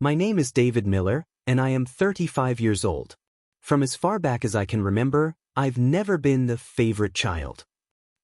My name is David Miller, and I am 35 years old. From as far back as I can remember, I've never been the favorite child.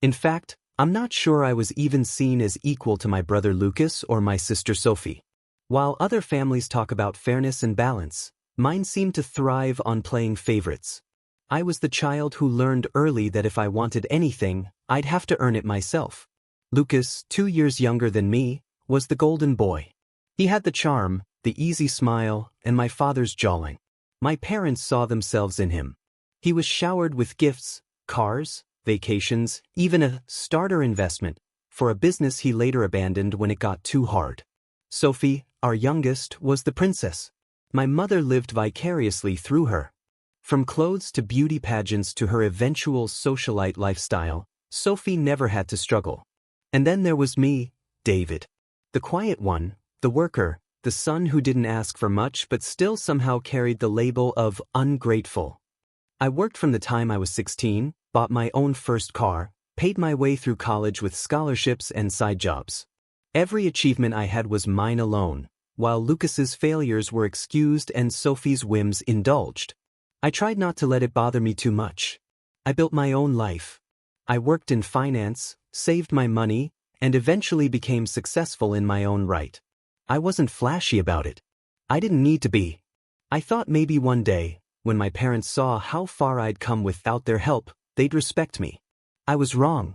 In fact, I'm not sure I was even seen as equal to my brother Lucas or my sister Sophie. While other families talk about fairness and balance, mine seemed to thrive on playing favorites. I was the child who learned early that if I wanted anything, I'd have to earn it myself. Lucas, 2 years younger than me, was the golden boy. He had the charm, the easy smile, and my father's jawline. My parents saw themselves in him. He was showered with gifts, cars, vacations, even a starter investment for a business he later abandoned when it got too hard. Sophie, our youngest, was the princess. My mother lived vicariously through her. From clothes to beauty pageants to her eventual socialite lifestyle, Sophie never had to struggle. And then there was me, David. The quiet one, the worker, the son who didn't ask for much but still somehow carried the label of ungrateful. I worked from the time I was 16, bought my own first car, paid my way through college with scholarships and side jobs. Every achievement I had was mine alone, while Lucas's failures were excused and Sophie's whims indulged. I tried not to let it bother me too much. I built my own life. I worked in finance, saved my money, and eventually became successful in my own right. I wasn't flashy about it. I didn't need to be. I thought maybe one day, when my parents saw how far I'd come without their help, they'd respect me. I was wrong.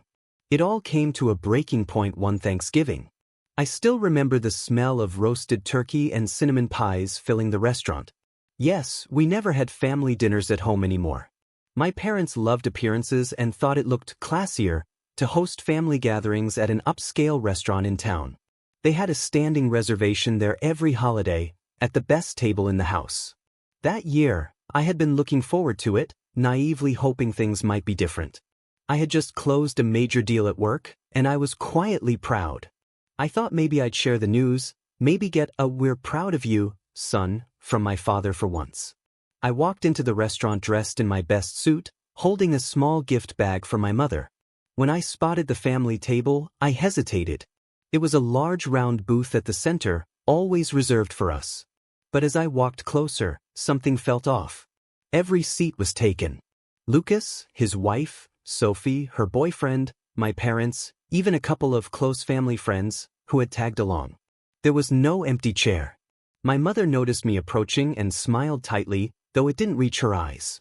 It all came to a breaking point one Thanksgiving. I still remember the smell of roasted turkey and cinnamon pies filling the restaurant. Yes, we never had family dinners at home anymore. My parents loved appearances and thought it looked classier to host family gatherings at an upscale restaurant in town. They had a standing reservation there every holiday, at the best table in the house. That year, I had been looking forward to it, naively hoping things might be different. I had just closed a major deal at work, and I was quietly proud. I thought maybe I'd share the news, maybe get a "we're proud of you, son," from my father for once. I walked into the restaurant dressed in my best suit, holding a small gift bag for my mother. When I spotted the family table, I hesitated. It was a large round booth at the center, always reserved for us. But as I walked closer, something felt off. Every seat was taken. Lucas, his wife, Sophie, her boyfriend, my parents, even a couple of close family friends who had tagged along. There was no empty chair. My mother noticed me approaching and smiled tightly, though it didn't reach her eyes.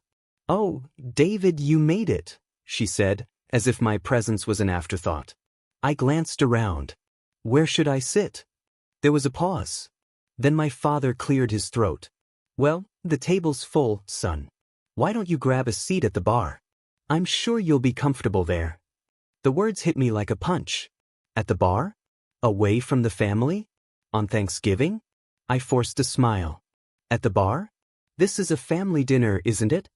"Oh, David, you made it," she said, as if my presence was an afterthought. I glanced around. Where should I sit? There was a pause. Then my father cleared his throat. "Well, the table's full, son. Why don't you grab a seat at the bar? I'm sure you'll be comfortable there." The words hit me like a punch. At the bar? Away from the family? On Thanksgiving? I forced a smile. At the bar? This is a family dinner, isn't it?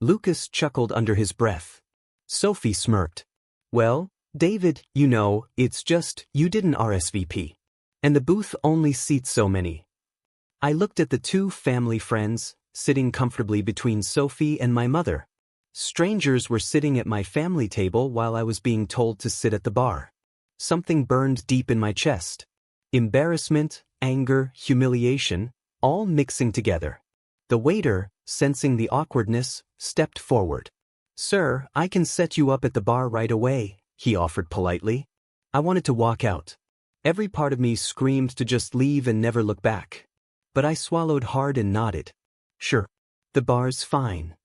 Lucas chuckled under his breath. Sophie smirked. "Well, David, you know, it's just, you didn't RSVP. And the booth only seats so many." I looked at the two family friends, sitting comfortably between Sophie and my mother. Strangers were sitting at my family table while I was being told to sit at the bar. Something burned deep in my chest. Embarrassment, anger, humiliation, all mixing together. The waiter, sensing the awkwardness, stepped forward. "Sir, I can set you up at the bar right away," he offered politely. I wanted to walk out. Every part of me screamed to just leave and never look back. But I swallowed hard and nodded. "Sure. The bar's fine."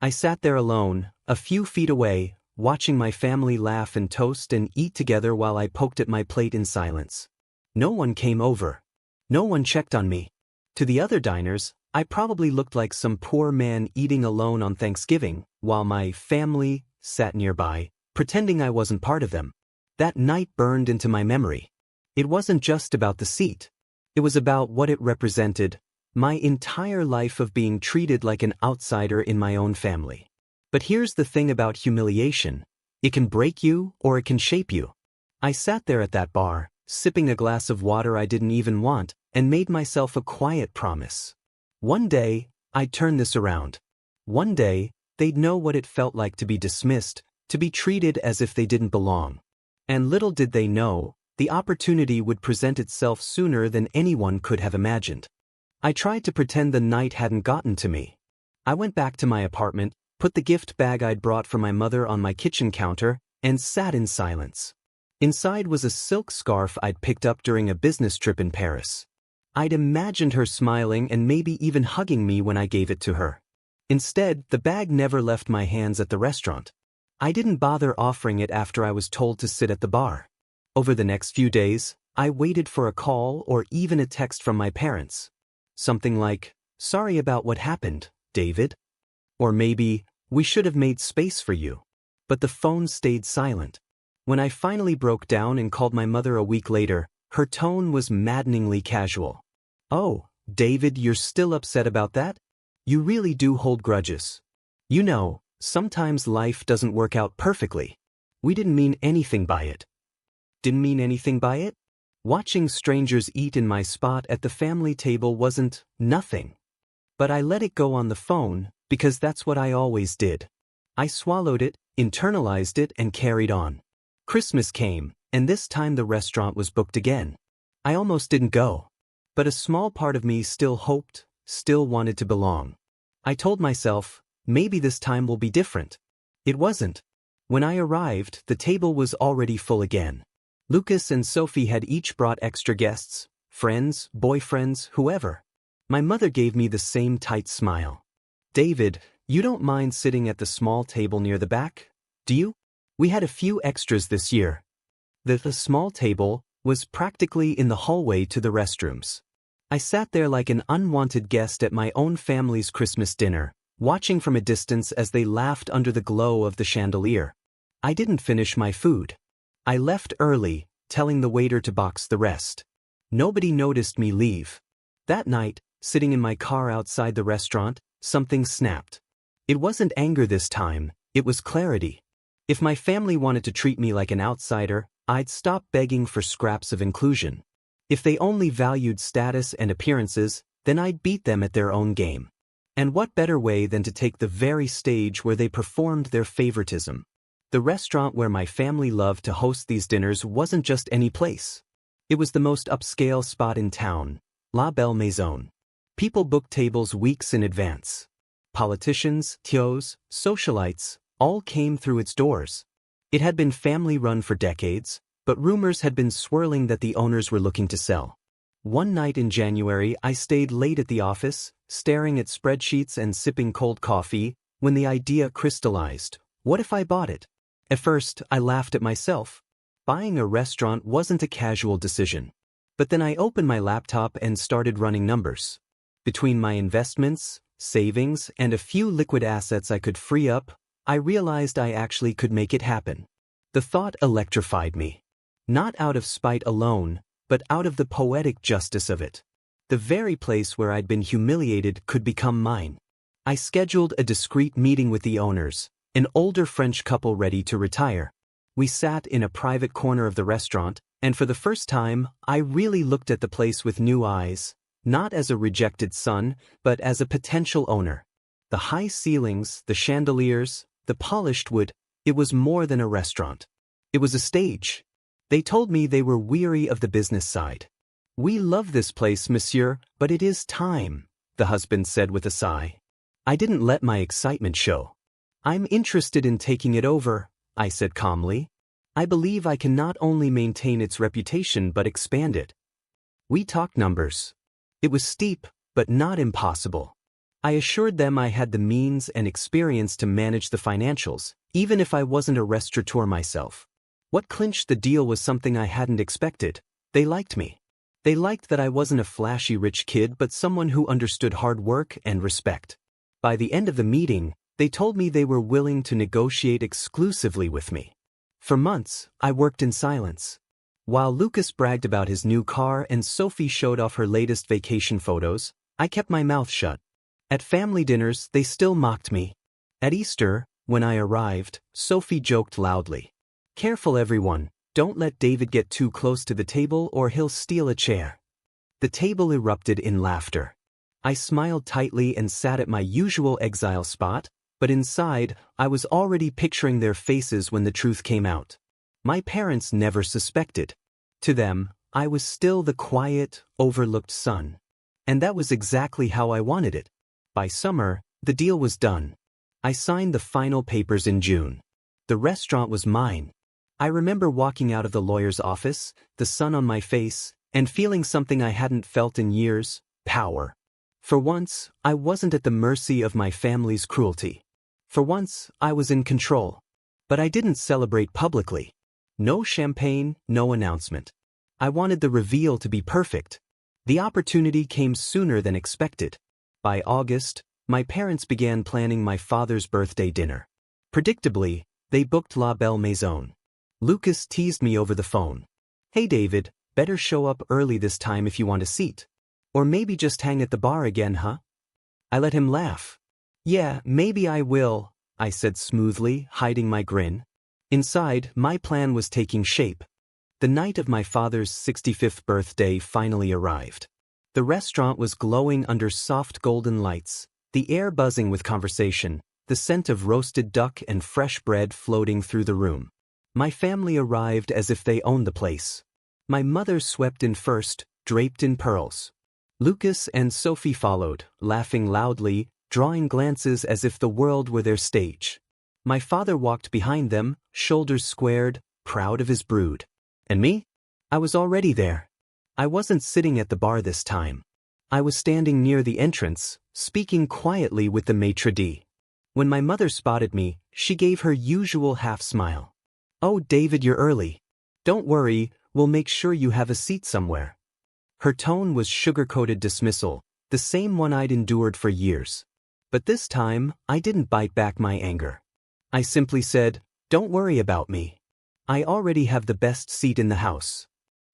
I sat there alone, a few feet away, watching my family laugh and toast and eat together while I poked at my plate in silence. No one came over. No one checked on me. To the other diners, I probably looked like some poor man eating alone on Thanksgiving, while my family sat nearby, pretending I wasn't part of them. That night burned into my memory. It wasn't just about the seat. It was about what it represented, my entire life of being treated like an outsider in my own family. But here's the thing about humiliation. It can break you or it can shape you. I sat there at that bar, sipping a glass of water I didn't even want, and made myself a quiet promise. One day, I'd turn this around. One day, they'd know what it felt like to be dismissed, to be treated as if they didn't belong. And little did they know, the opportunity would present itself sooner than anyone could have imagined. I tried to pretend the night hadn't gotten to me. I went back to my apartment, put the gift bag I'd brought for my mother on my kitchen counter, and sat in silence. Inside was a silk scarf I'd picked up during a business trip in Paris. I'd imagined her smiling and maybe even hugging me when I gave it to her. Instead, the bag never left my hands at the restaurant. I didn't bother offering it after I was told to sit at the bar. Over the next few days, I waited for a call or even a text from my parents. Something like, "Sorry about what happened, David." Or maybe, "We should have made space for you." But the phone stayed silent. When I finally broke down and called my mother a week later, her tone was maddeningly casual. "Oh, David, you're still upset about that? You really do hold grudges. You know, sometimes life doesn't work out perfectly. We didn't mean anything by it." Didn't mean anything by it? Watching strangers eat in my spot at the family table wasn't nothing. But I let it go on the phone, because that's what I always did. I swallowed it, internalized it, and carried on. Christmas came, and this time the restaurant was booked again. I almost didn't go. But a small part of me still hoped, still wanted to belong. I told myself, maybe this time will be different. It wasn't. When I arrived, the table was already full again. Lucas and Sophie had each brought extra guests, friends, boyfriends, whoever. My mother gave me the same tight smile. "David, you don't mind sitting at the small table near the back, do you? We had a few extras this year." The small table was practically in the hallway to the restrooms. I sat there like an unwanted guest at my own family's Christmas dinner, watching from a distance as they laughed under the glow of the chandelier. I didn't finish my food. I left early, telling the waiter to box the rest. Nobody noticed me leave. That night, sitting in my car outside the restaurant, something snapped. It wasn't anger this time, it was clarity. If my family wanted to treat me like an outsider, I'd stop begging for scraps of inclusion. If they only valued status and appearances, then I'd beat them at their own game. And what better way than to take the very stage where they performed their favoritism? The restaurant where my family loved to host these dinners wasn't just any place. It was the most upscale spot in town, La Belle Maison. People booked tables weeks in advance. Politicians, tios, socialites, all came through its doors. It had been family-run for decades, but rumors had been swirling that the owners were looking to sell. One night in January, I stayed late at the office, staring at spreadsheets and sipping cold coffee, when the idea crystallized. What if I bought it? At first, I laughed at myself. Buying a restaurant wasn't a casual decision. But then I opened my laptop and started running numbers. Between my investments, savings, and a few liquid assets I could free up, I realized I actually could make it happen. The thought electrified me. Not out of spite alone, but out of the poetic justice of it. The very place where I'd been humiliated could become mine. I scheduled a discreet meeting with the owners, an older French couple ready to retire. We sat in a private corner of the restaurant, and for the first time, I really looked at the place with new eyes, not as a rejected son, but as a potential owner. The high ceilings, the chandeliers, the polished wood, it was more than a restaurant. It was a stage. They told me they were weary of the business side. "We love this place, monsieur, but it is time," the husband said with a sigh. I didn't let my excitement show. "I'm interested in taking it over," I said calmly. "I believe I can not only maintain its reputation but expand it." We talked numbers. It was steep, but not impossible. I assured them I had the means and experience to manage the financials, even if I wasn't a restaurateur myself. What clinched the deal was something I hadn't expected. They liked me. They liked that I wasn't a flashy rich kid but someone who understood hard work and respect. By the end of the meeting, they told me they were willing to negotiate exclusively with me. For months, I worked in silence. While Lucas bragged about his new car and Sophie showed off her latest vacation photos, I kept my mouth shut. At family dinners, they still mocked me. At Easter, when I arrived, Sophie joked loudly. "Careful everyone, don't let David get too close to the table or he'll steal a chair." The table erupted in laughter. I smiled tightly and sat at my usual exile spot, but inside, I was already picturing their faces when the truth came out. My parents never suspected. To them, I was still the quiet, overlooked son. And that was exactly how I wanted it. By summer, the deal was done. I signed the final papers in June. The restaurant was mine. I remember walking out of the lawyer's office, the sun on my face, and feeling something I hadn't felt in years: power. For once, I wasn't at the mercy of my family's cruelty. For once, I was in control. But I didn't celebrate publicly. No champagne, no announcement. I wanted the reveal to be perfect. The opportunity came sooner than expected. By August, my parents began planning my father's birthday dinner. Predictably, they booked La Belle Maison. Lucas teased me over the phone. "Hey David, better show up early this time if you want a seat. Or maybe just hang at the bar again, huh?" I let him laugh. "Yeah, maybe I will," I said smoothly, hiding my grin. Inside, my plan was taking shape. The night of my father's 65th birthday finally arrived. The restaurant was glowing under soft golden lights, the air buzzing with conversation, the scent of roasted duck and fresh bread floating through the room. My family arrived as if they owned the place. My mother swept in first, draped in pearls. Lucas and Sophie followed, laughing loudly, drawing glances as if the world were their stage. My father walked behind them, shoulders squared, proud of his brood. And me? I was already there. I wasn't sitting at the bar this time. I was standing near the entrance, speaking quietly with the maitre d'. When my mother spotted me, she gave her usual half-smile. "Oh, David, you're early. Don't worry, we'll make sure you have a seat somewhere." Her tone was sugar-coated dismissal, the same one I'd endured for years. But this time, I didn't bite back my anger. I simply said, "Don't worry about me. I already have the best seat in the house."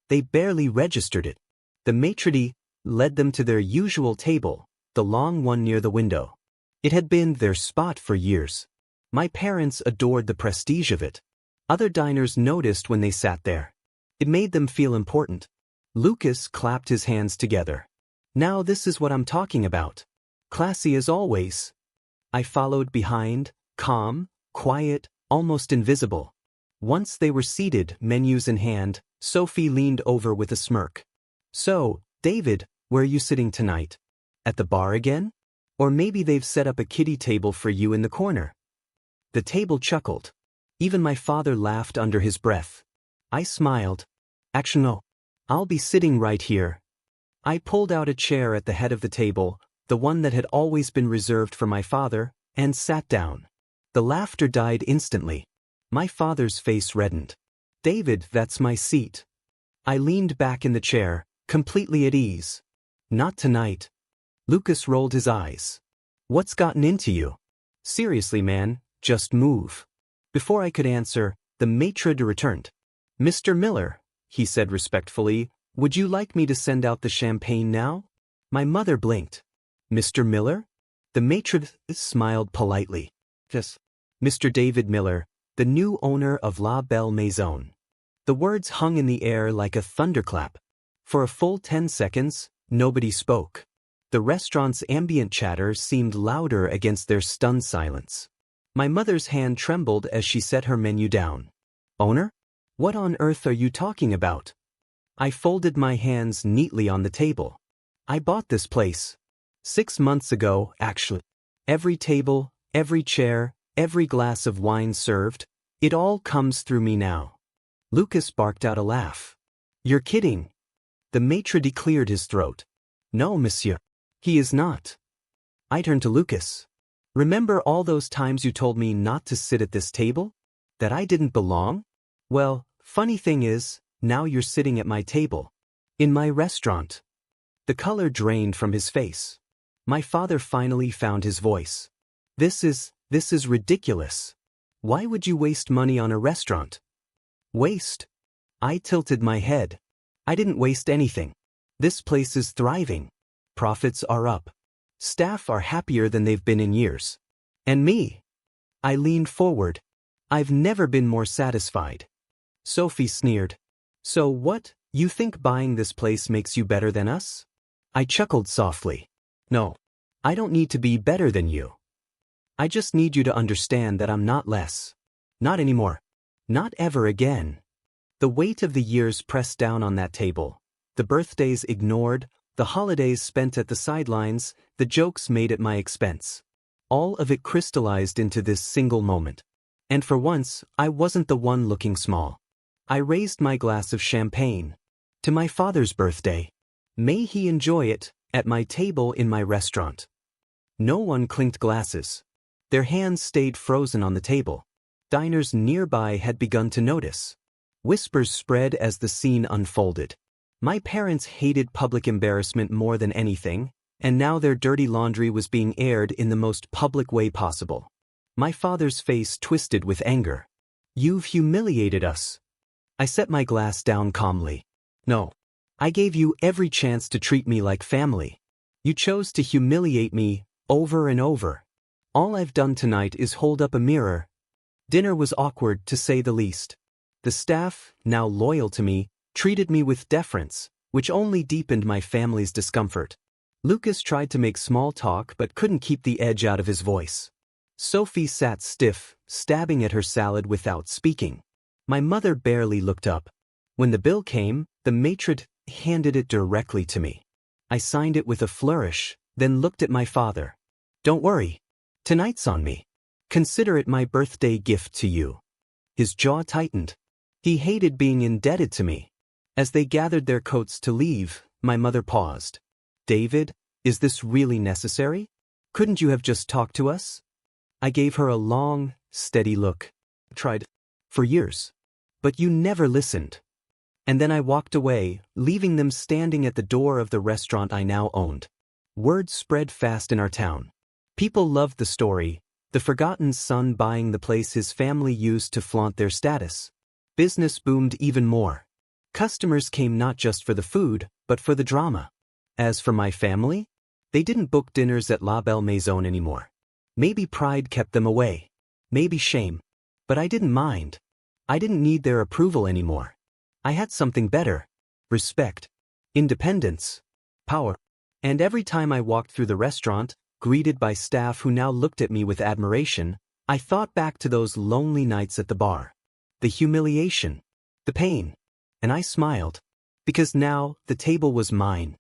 They barely registered it. The maitre d' led them to their usual table, the long one near the window. It had been their spot for years. My parents adored the prestige of it. Other diners noticed when they sat there. It made them feel important. Lucas clapped his hands together. "Now this is what I'm talking about. Classy as always." I followed behind, calm, quiet, almost invisible. Once they were seated, menus in hand, Sophie leaned over with a smirk. "So, David, where are you sitting tonight? At the bar again? Or maybe they've set up a kiddie table for you in the corner." The table chuckled. Even my father laughed under his breath. I smiled. "Actually, no. I'll be sitting right here." I pulled out a chair at the head of the table, the one that had always been reserved for my father, and sat down. The laughter died instantly. My father's face reddened. "David, that's my seat." I leaned back in the chair, completely at ease. "Not tonight." Lucas rolled his eyes. "What's gotten into you? Seriously, man, just move." Before I could answer, the maitre d' returned. "Mr. Miller," he said respectfully, "would you like me to send out the champagne now?" My mother blinked. "Mr. Miller?" The maitre d' smiled politely. "Yes, Mr. David Miller, the new owner of La Belle Maison." The words hung in the air like a thunderclap. For a full 10 seconds, nobody spoke. The restaurant's ambient chatter seemed louder against their stunned silence. My mother's hand trembled as she set her menu down. "Owner? What on earth are you talking about?" I folded my hands neatly on the table. "I bought this place 6 months ago, actually. Every table, every chair, every glass of wine served, it all comes through me now." Lucas barked out a laugh. "You're kidding." The maitre d' cleared his throat. "No, monsieur. He is not." I turned to Lucas. "Remember all those times you told me not to sit at this table? That I didn't belong? Well, funny thing is, now you're sitting at my table. In my restaurant." The color drained from his face. My father finally found his voice. This is ridiculous. Why would you waste money on a restaurant?" "Waste?" I tilted my head. "I didn't waste anything. This place is thriving. Profits are up. Staff are happier than they've been in years. And me?" I leaned forward. "I've never been more satisfied." Sophie sneered. "So what, you think buying this place makes you better than us?" I chuckled softly. "No. I don't need to be better than you. I just need you to understand that I'm not less. Not anymore. Not ever again." The weight of the years pressed down on that table. The birthdays ignored, the holidays spent at the sidelines, the jokes made at my expense. All of it crystallized into this single moment. And for once, I wasn't the one looking small. I raised my glass of champagne. To my father's birthday. May he enjoy it, at my table in my restaurant. No one clinked glasses. Their hands stayed frozen on the table. Diners nearby had begun to notice. Whispers spread as the scene unfolded. My parents hated public embarrassment more than anything, and now their dirty laundry was being aired in the most public way possible. My father's face twisted with anger. "You've humiliated us." I set my glass down calmly. "No. I gave you every chance to treat me like family. You chose to humiliate me, over and over. All I've done tonight is hold up a mirror." Dinner was awkward, to say the least. The staff, now loyal to me, treated me with deference, which only deepened my family's discomfort. Lucas tried to make small talk but couldn't keep the edge out of his voice. Sophie sat stiff, stabbing at her salad without speaking. My mother barely looked up. When the bill came, the matron handed it directly to me. I signed it with a flourish, then looked at my father. "Don't worry. Tonight's on me. Consider it my birthday gift to you." His jaw tightened. He hated being indebted to me. As they gathered their coats to leave, my mother paused. "David, is this really necessary? Couldn't you have just talked to us?" I gave her a long, steady look. "Tried. For years. But you never listened." And then I walked away, leaving them standing at the door of the restaurant I now owned. Word spread fast in our town. People loved the story, the forgotten son buying the place his family used to flaunt their status. Business boomed even more. Customers came not just for the food, but for the drama. As for my family, they didn't book dinners at La Belle Maison anymore. Maybe pride kept them away. Maybe shame. But I didn't mind. I didn't need their approval anymore. I had something better. Respect. Independence. Power. And every time I walked through the restaurant, greeted by staff who now looked at me with admiration, I thought back to those lonely nights at the bar. The humiliation. The pain. And I smiled. Because now, the table was mine.